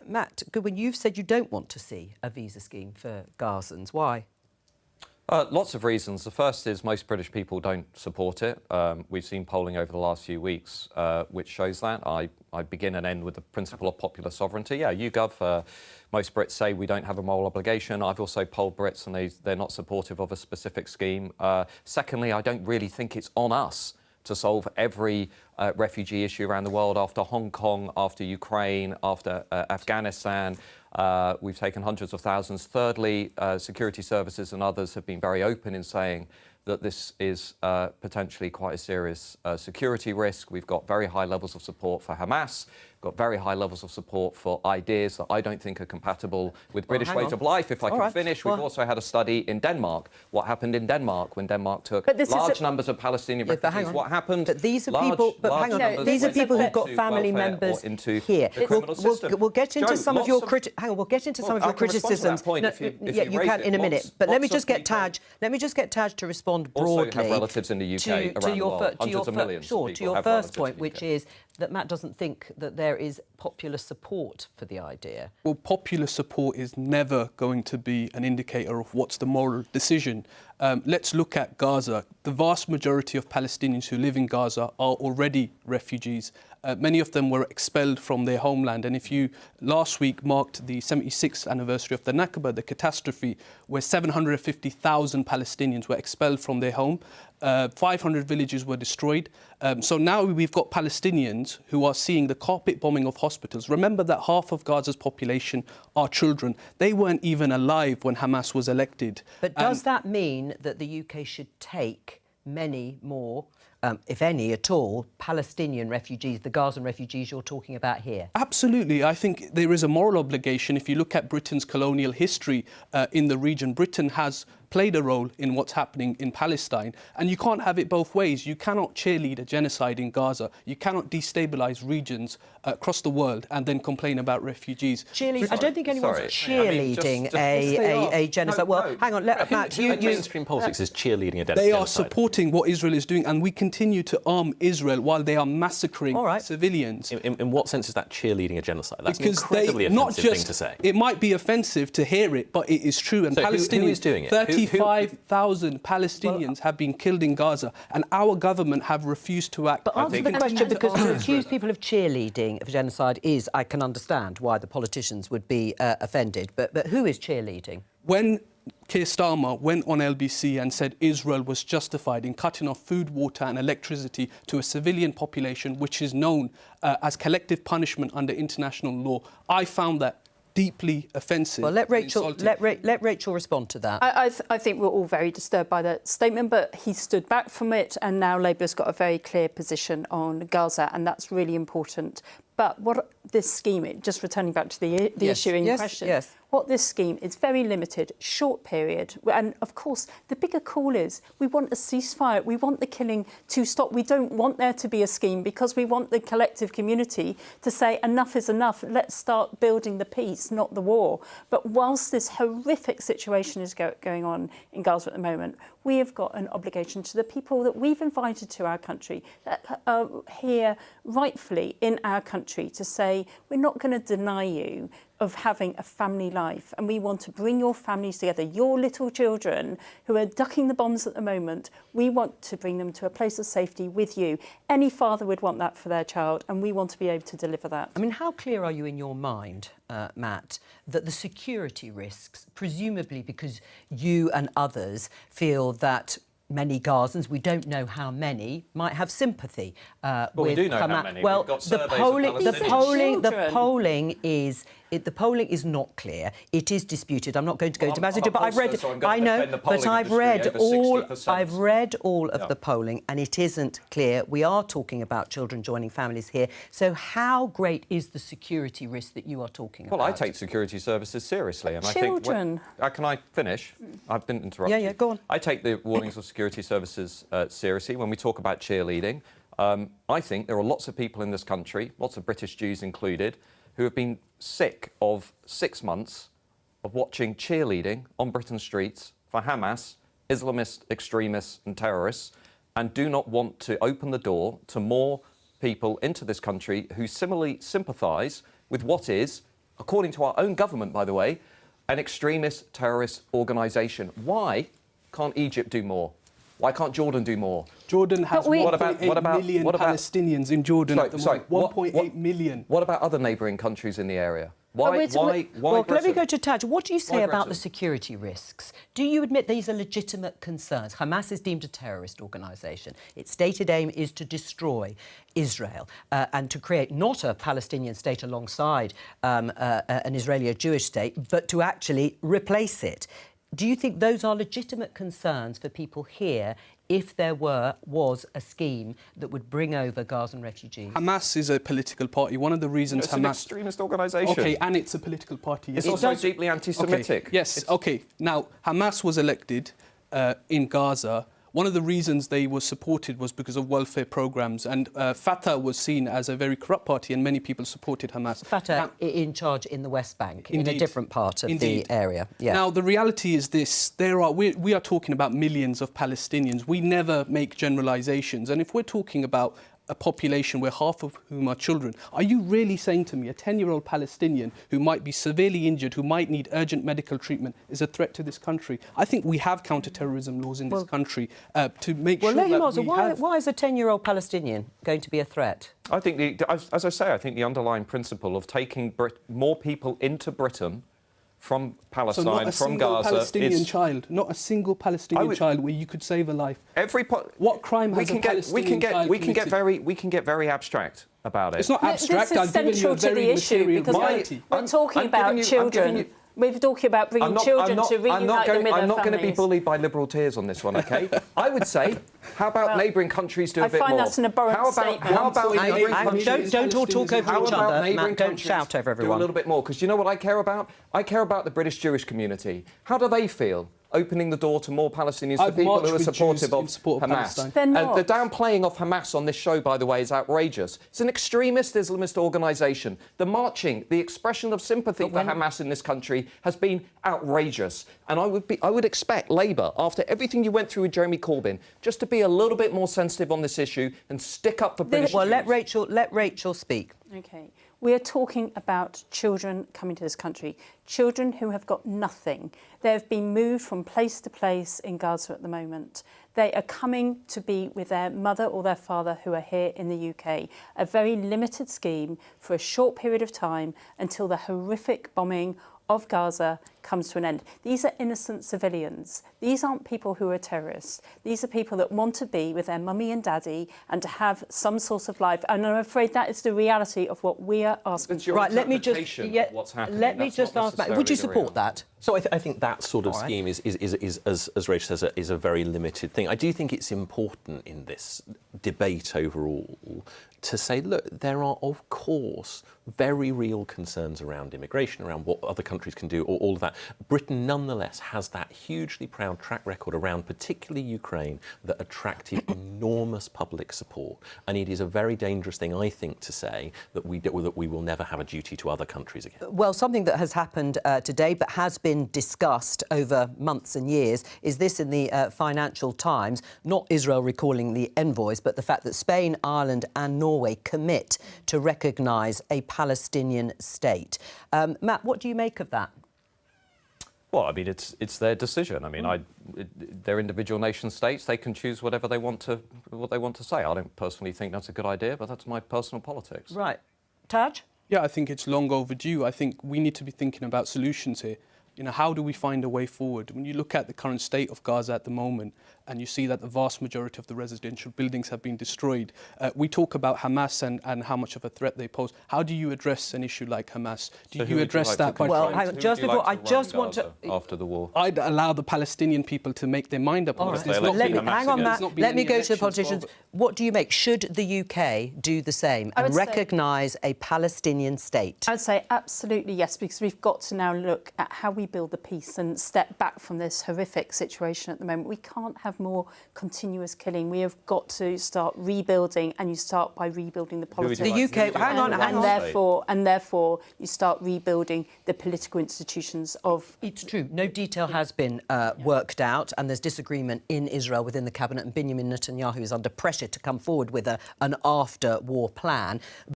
Matt Goodwin, you've said you don't want to see a visa scheme for Gazans. Why? Lots of reasons. The first is most British people don't support it. We've seen polling over the last few weeks which shows that. I begin and end with the principle of popular sovereignty. Yeah, YouGov, most Brits say we don't have a moral obligation. I've also polled Brits and they're not supportive of a specific scheme. Secondly, I don't really think it's on us to solve every refugee issue around the world after Hong Kong, after Ukraine, after Afghanistan. We've taken hundreds of thousands. Thirdly, security services and others have been very open in saying that this is potentially quite a serious security risk. We've got very high levels of support for Hamas, got very high levels of support for ideas that I don't think are compatible with British ways of life. If I can finish, we've also had a study in Denmark. What happened in Denmark when Denmark took large numbers of Palestinian refugees? What happened? But these are people. But hang on, these are people who've got family members here. We'll get into some of your We'll get into some of your criticisms. Yeah, you can in a minute. But let me just get Taj. Let me just get Taj to respond broadly. Also have relatives in the UK around the world. Hundreds of millions. Sure. To your first point, which is that Matt doesn't think that there is popular support for the idea. Well, popular support is never going to be an indicator of what's the moral decision. Let's look at Gaza. The vast majority of Palestinians who live in Gaza are already refugees. Many of them were expelled from their homeland. And if you last week marked the 76th anniversary of the Nakba, the catastrophe, where 750,000 Palestinians were expelled from their home, 500 villages were destroyed. So now we've got Palestinians who are seeing the carpet bombing of hospitals. Remember that half of Gaza's population are children. They weren't even alive when Hamas was elected. But does that mean that the UK should take many more, if any at all, Palestinian refugees, the Gazan refugees you're talking about here? Absolutely. I think there is a moral obligation. If you look at Britain's colonial history in the region, Britain has played a role in what's happening in Palestine. And you can't have it both ways. You cannot cheerlead a genocide in Gaza. You cannot destabilise regions across the world and then complain about refugees. I don't think anyone's cheerleading a genocide. Hang on, Matt, mainstream politics is cheerleading a genocide. They are supporting what Israel is doing, and we continue to arm Israel while they are massacring civilians. In what sense is that cheerleading a genocide? That's an incredibly offensive thing to say. It might be offensive to hear it, but it is true. And so who is doing it? 35,000 Palestinians have been killed in Gaza, and our government have refused to act. But answer the question, because to accuse people of cheerleading of genocide is, I can understand why the politicians would be offended. But who is cheerleading? When Keir Starmer went on LBC and said Israel was justified in cutting off food, water and electricity to a civilian population, which is known as collective punishment under international law, I found that deeply offensive. Well, let Rachel respond to that. I think we're all very disturbed by that statement, but he stood back from it, and now Labour's got a very clear position on Gaza, and that's really important. But what this scheme, just returning back to the issue in question, what this scheme is very limited, short period. And of course, the bigger call is we want a ceasefire. We want the killing to stop. We don't want there to be a scheme because we want the collective community to say enough is enough. Let's start building the peace, not the war. But whilst this horrific situation is going on in Gaza at the moment, we have got an obligation to the people that we've invited to our country, that are here rightfully in our country, to say we're not going to deny you of having a family life, and we want to bring your families together. Your little children who are ducking the bombs at the moment, we want to bring them to a place of safety with you. Any father would want that for their child, and we want to be able to deliver that. I mean, how clear are you in your mind, Matt, that the security risks, presumably because you and others feel that many Gazans, we don't know how many, might have sympathy with we do know Hamas. how many. Well, the polling is not clear. It is disputed. I'm not going to go into Massachusetts, but I've read. I've read all of the polling, and it isn't clear. We are talking about children joining families here. So, how great is the security risk that you are talking about? Well, I take security services seriously, and children. I think. Can I finish? I've been interrupted. Yeah, go on. I take the warnings of security services seriously when we talk about cheerleading. I think there are lots of people in this country, lots of British Jews included, who have been sick of 6 months of watching cheerleading on Britain's streets for Hamas, Islamist extremists and terrorists, and do not want to open the door to more people into this country who similarly sympathise with what is according to our own government, by the way, an extremist terrorist organisation. Why can't Egypt do more? Why can't Jordan do more? Jordan has 1.8 million Palestinians in Jordan at the moment. 1.8 million. What about other neighbouring countries in the area? Well, Why let me go to Taj. What do you say about the security risks? Do you admit these are legitimate concerns? Hamas is deemed a terrorist organisation. Its stated aim is to destroy Israel and to create not a Palestinian state alongside an Israeli or Jewish state, but to actually replace it. Do you think those are legitimate concerns for people here if there was a scheme that would bring over Gazan refugees? Hamas is a political party. One of the reasons It's an extremist organisation. OK, and it's a political party. Yes. It's also deeply anti-Semitic. Okay. Yes, OK. Now, Hamas was elected in Gaza. One of the reasons they were supported was because of welfare programmes, and Fatah was seen as a very corrupt party, and many people supported Hamas. Fatah in charge in the West Bank, in a different part of the area. Yeah. Now, the reality is this. We are talking about millions of Palestinians. We never make generalisations. And if we're talking about a population where half of whom are children, are you really saying to me a 10-year-old Palestinian who might be severely injured, who might need urgent medical treatment, is a threat to this country? I think we have counter-terrorism laws in this country to make sure that we have... Why is a 10-year-old Palestinian going to be a threat? I think, as I say, I think the underlying principle of taking more people into Britain from Palestine, from Gaza, not a single Palestinian child where you could save a life. What crime has a Palestinian child committed? We can get very abstract about it. It's not abstract. This is central to the issue because we're talking about children. We're talking about bringing children to reunite them with their families. I'm not going to be bullied by liberal tears on this one, OK? I would say, how about neighbouring countries do a bit more? I find that's an abhorrent statement. How about neighbouring countries... Don't all talk over each other, Matt. Don't shout over everyone. Do a little bit more, because you know what I care about? I care about the British Jewish community. How do they feel opening the door to more Palestinians, to people who are supportive of Hamas? They're not. The downplaying of Hamas on this show, by the way, is outrageous. It's an extremist Islamist organisation. The marching, the expression of sympathy for Hamas in this country has been outrageous. And I would expect Labour, after everything you went through with Jeremy Corbyn, just to be a little bit more sensitive on this issue and stick up for British Jews. Well, let Rachel speak. OK. We are talking about children coming to this country, children who have got nothing. They have been moved from place to place in Gaza at the moment. They are coming to be with their mother or their father who are here in the UK. A very limited scheme for a short period of time until the horrific bombing of Gaza comes to an end. These are innocent civilians. These aren't people who are terrorists. These are people that want to be with their mummy and daddy and to have some sort of life. And I'm afraid that is the reality of what we are asking for. Right, let me just ask Matt, would you support that? So I think that sort of scheme is as Rachel says, is a very limited thing. I do think it's important in this debate overall to say, look, there are, of course, very real concerns around immigration, around what other countries can do, or all of that. Britain, nonetheless, has that hugely proud track record around particularly Ukraine that attracted enormous public support. And it is a very dangerous thing, I think, to say that we will never have a duty to other countries again. Well, something that has happened today but has been discussed over months and years is this in the Financial Times, not Israel recalling the envoys, but the fact that Spain, Ireland and Norway commit to recognise a Palestinian state. Matt, what do you make of that? Well, I mean, it's their decision. I mean, they're individual nation states. They can choose whatever they want to say. I don't personally think that's a good idea, but that's my personal politics. Right, Taj? Yeah, I think it's long overdue. I think we need to be thinking about solutions here. You know, how do we find a way forward? When you look at the current state of Gaza at the moment, and you see that the vast majority of the residential buildings have been destroyed, we talk about Hamas and how much of a threat they pose. How do you address an issue like Hamas? Do you address that by trying to... Well, just before, I just want to... After the war? I'd allow the Palestinian people to make their mind up on this. Hang on, Matt. Let me go to the politicians. What do you make? Should the UK do the same and recognise a Palestinian state? I would say absolutely yes, because we've got to now look at how we build the peace and step back from this horrific situation at the moment. We can't have more continuous killing. We have got to start rebuilding, and you start by rebuilding the politics. The UK, hang on. And therefore, you start rebuilding the political institutions of... It's true. No detail has been worked out, and there's disagreement in Israel within the cabinet, and Benjamin Netanyahu is under pressure to come forward with an after-war plan.